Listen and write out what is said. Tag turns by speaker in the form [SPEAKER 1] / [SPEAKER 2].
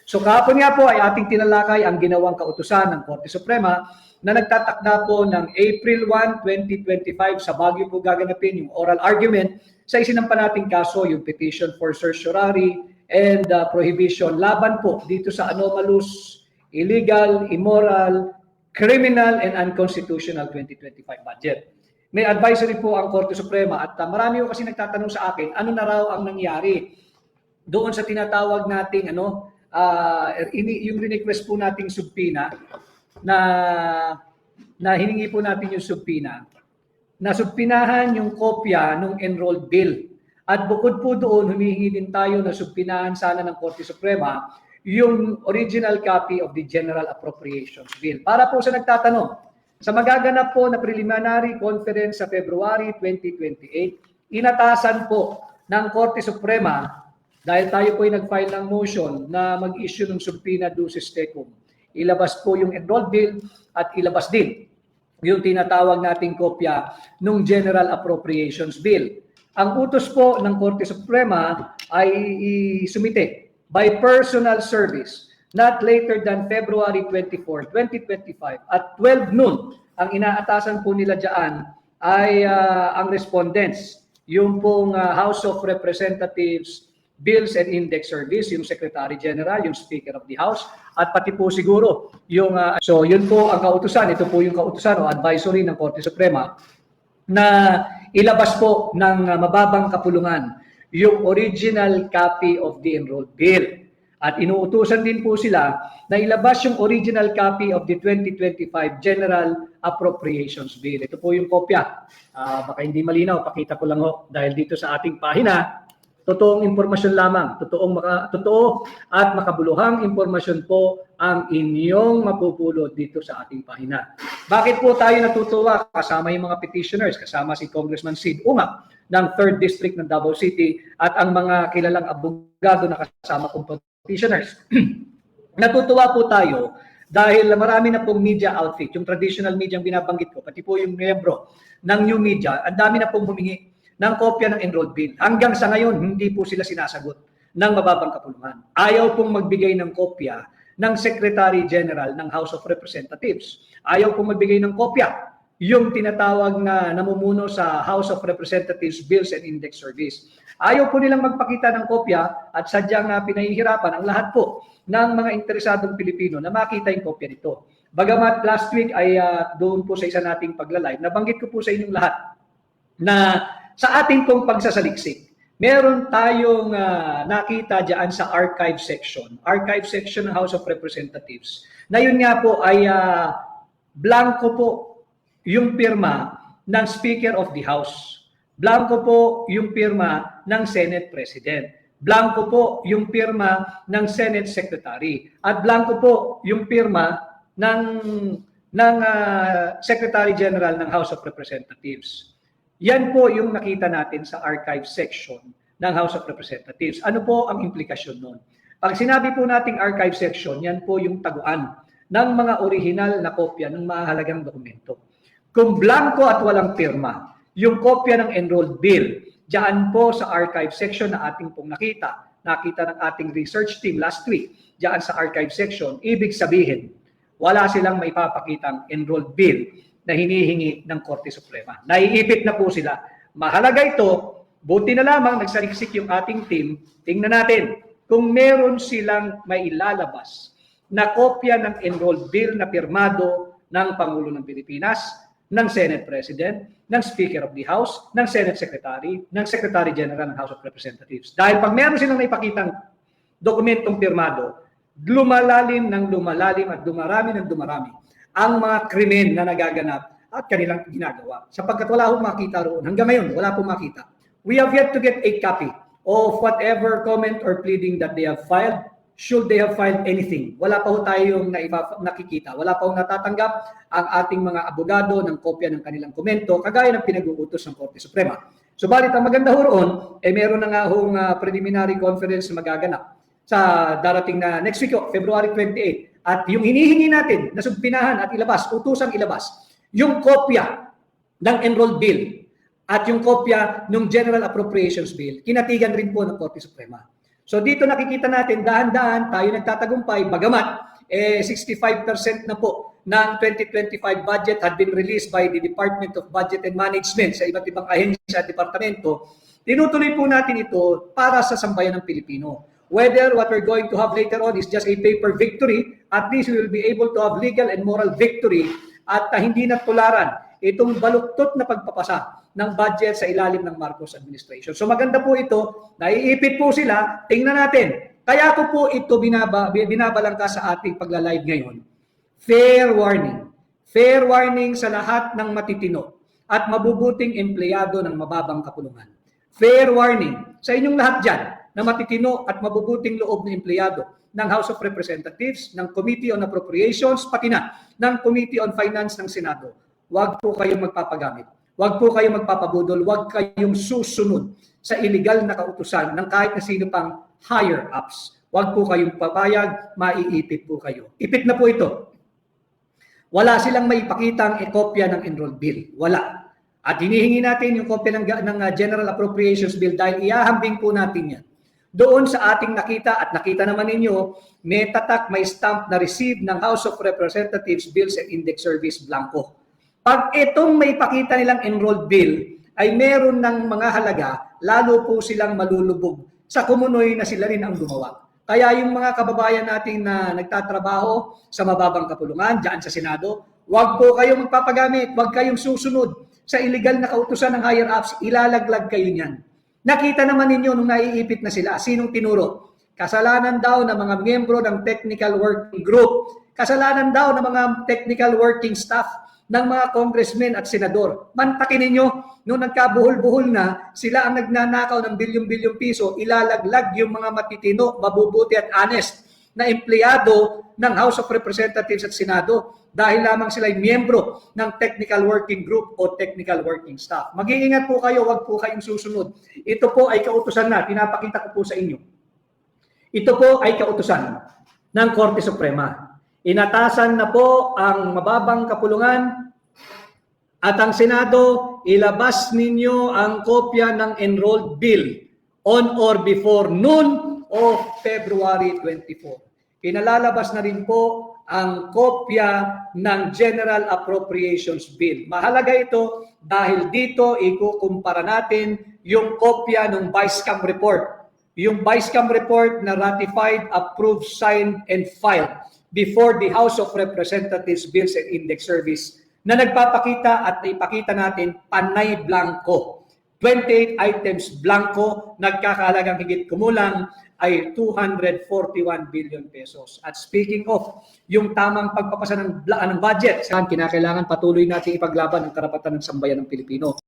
[SPEAKER 1] So kahapon nga po ay ating tinalakay ang ginawang kautusan ng Korte Suprema na nagtatakda po ng April 1, 2025 sa Baguio po gaganapin yung oral argument sa isinampa nating kaso, yung petition for certiorari and prohibition laban po dito sa anomalous, illegal, immoral, criminal, and unconstitutional 2025 budget. May advisory po ang Korte Suprema at marami po kasi nagtatanong sa akin, ano na raw ang nangyari doon sa tinatawag nating yung request po nating subpoena na hiningi po natin yung subpoena, na subpinahan yung kopya ng enrolled bill. At bukod po doon, humihingi din tayo na subpinahan sana ng Korte Suprema yung original copy of the General Appropriations Bill. Para po sa nagtatanong, sa magaganap po na preliminary conference sa February 2028, inatasan po ng Korte Suprema, dahil tayo po ay nag-file ng motion na mag-issue ng subpoena ducis tecum, ilabas po yung enrolled bill at ilabas din yung tinatawag nating kopya ng General Appropriations Bill. Ang utos po ng Korte Suprema ay isumite by personal service not later than February 24, 2025 at 12 noon. Ang inaatasan po nila dyan ay ang respondents, yung pong House of Representatives Bills and Index Service, yung Secretary General, yung Speaker of the House, at pati po siguro yung so yun po ang kautusan, ito po yung kautusan o advisory ng Korte Suprema na ilabas po ng mababang kapulungan yung original copy of the enrolled bill. At inuutusan din po sila na ilabas yung original copy of the 2025 General Appropriations Bill. Ito po yung kopya. Baka hindi malinaw, pakita ko lang ho dahil dito sa ating pahina. Totoong impormasyon lamang, totoo at makabuluhang impormasyon po ang inyong mapupulot dito sa ating pahina. Bakit po tayo natutuwa kasama yung mga petitioners, kasama si Congressman Sid Ungap ng 3rd District ng Davao City at ang mga kilalang abogado na kasama kong petitioners. Natutuwa po tayo dahil marami na pong media outfit, yung traditional media ang binabanggit ko, pati po yung miyembro ng new media, ang dami na pong humingi ng kopya ng enrolled bill. Hanggang sa ngayon, hindi po sila sinasagot ng mababang kapulungan. Ayaw pong magbigay ng kopya ng Secretary General ng House of Representatives. Ayaw pong magbigay ng kopya yung tinatawag na namumuno sa House of Representatives Bills and Index Service. Ayaw po nilang magpakita ng kopya at sadyang pinahihirapan ang lahat po ng mga interesadong Pilipino na makita yung kopya nito. Bagamat last week ay doon po sa isa nating pagla-live, nabanggit ko po sa inyong lahat na sa ating pong pagsasaliksik, meron tayong nakita dyan sa archive section ng House of Representatives, na yun nga po ay blanco po yung pirma ng Speaker of the House. Blanco po yung pirma ng Senate President. Blanco po yung pirma ng Senate Secretary. At blanco po yung pirma ng Secretary General ng House of Representatives. Yan po yung nakita natin sa archive section ng House of Representatives. Ano po ang implikasyon nun? Pag sinabi po nating archive section, yan po yung taguan ng mga original na kopya ng mahalagang dokumento. Kung blanco at walang pirma, yung kopya ng enrolled bill, diyan po sa archive section na ating pong nakita ng ating research team last week, diyan sa archive section, ibig sabihin, wala silang maipapakitang enrolled bill na hinihingi ng Korte Suprema. Naiipit na po sila. Mahalaga ito, buti na lamang nagsaliksik yung ating team, tingnan natin kung meron silang mailalabas na kopya ng enrolled bill na pirmado ng Pangulo ng Pilipinas, ng Senate President, ng Speaker of the House, ng Senate Secretary, ng Secretary General ng House of Representatives. Dahil pag meron silang naipakitang dokumentong pirmado, lumalalim at dumarami ang mga krimen na nagaganap at kanilang ginagawa. Sapagkat wala akong makita roon. Hanggang ngayon, wala akong makita. We have yet to get a copy of whatever comment or pleading that they have filed, should they have filed anything. Wala pa ho tayong nakikita. Wala pa ho natatanggap ang ating mga abogado ng kopya ng kanilang komento, kagaya ng pinag-uutos ng Korte Suprema. Subalit, ang maganda ho roon, meron na nga hong preliminary conference na magaganap sa darating na next week, February 28. At yung hinihingi natin na subpinahan at ilabas, utusang ilabas, yung kopya ng enrolled bill at yung kopya ng General Appropriations Bill, kinatigan rin po ng Korte Suprema. So dito nakikita natin, dahan-dahan tayo nagtatagumpay, bagamat 65% na po ng 2025 budget had been released by the Department of Budget and Management sa iba't ibang ahensya at departamento. Tinutuloy po natin ito para sa sambayan ng Pilipino. Whether what we're going to have later on is just a paper victory, at least we will be able to have legal and moral victory at hindi na tularan itong baluktot na pagpapasa ng budget sa ilalim ng Marcos administration. So maganda po ito, naiipit po sila, tingnan natin. Kaya ko po ito binabalangka sa ating pagla-live ngayon. Fair warning. Fair warning sa lahat ng matitino at mabubuting empleyado ng mababang kapulungan. Fair warning sa inyong lahat dyan na matitino at mabubuting loob na empleyado ng House of Representatives, ng Committee on Appropriations, pati na ng Committee on Finance ng Senado. Huwag po kayong magpapagamit. Huwag po kayong magpapabudol. Huwag kayong susunod sa illegal na kautusan ng kahit na sino pang higher-ups. Huwag po kayong papayag, maiipit po kayo. Ipit na po ito. Wala silang maipakitang kopya ng enrolled bill. Wala. At hinihingi natin yung kopya ng General Appropriations Bill dahil iahambing po natin yan. Doon sa ating nakita at nakita naman ninyo, may tatak, may stamp na receive ng House of Representatives Bills and Index Service blanco. Pag itong may pakita nilang enrolled bill ay meron ng mga halaga, lalo po silang malulubog sa kumunoy na sila rin ang gumawa. Kaya yung mga kababayan natin na nagtatrabaho sa mababang kapulungan, dyan sa Senado, huwag po kayong magpapagamit, huwag kayong susunod sa illegal na kautusan ng higher-ups, ilalaglag kayo niyan. Nakita naman ninyo nung naiipit na sila, sinong tinuro? Kasalanan daw ng mga miyembro ng technical working group, kasalanan daw ng mga technical working staff, ng mga congressmen at senador. Mantakin ninyo, nung nagkabuhol-buhol na, sila ang nagnanakaw ng bilyong-bilyong piso, ilalaglag yung mga matitino, mabubuti at honest na empleyado ng House of Representatives at Senado dahil lamang sila ay miyembro ng technical working group o technical working staff. Mag-iingat po kayo, wag po kayong susunod. Ito po ay kautusan na, pinapakita ko po sa inyo. Ito po ay kautusan ng Korte Suprema. Inatasan na po ang mababang kapulungan at ang Senado, ilabas ninyo ang kopya ng enrolled bill on or before noon of February 24. Pinalalabas na rin po ang kopya ng General Appropriations Bill. Mahalaga ito dahil dito ikukumpara natin yung kopya ng Vice-Cam report. Yung Vice-Cam report na ratified, approved, signed, and filed before the House of Representatives Bills and Index Service na nagpapakita at ipakita natin panay blanco. 28 items blanco, nagkakahalagang higit kumulang ay 241 billion pesos. At speaking of yung tamang pagpapasa ng budget, kinakailangan patuloy natin ipaglaban ang karapatan ng sambayan ng Pilipino.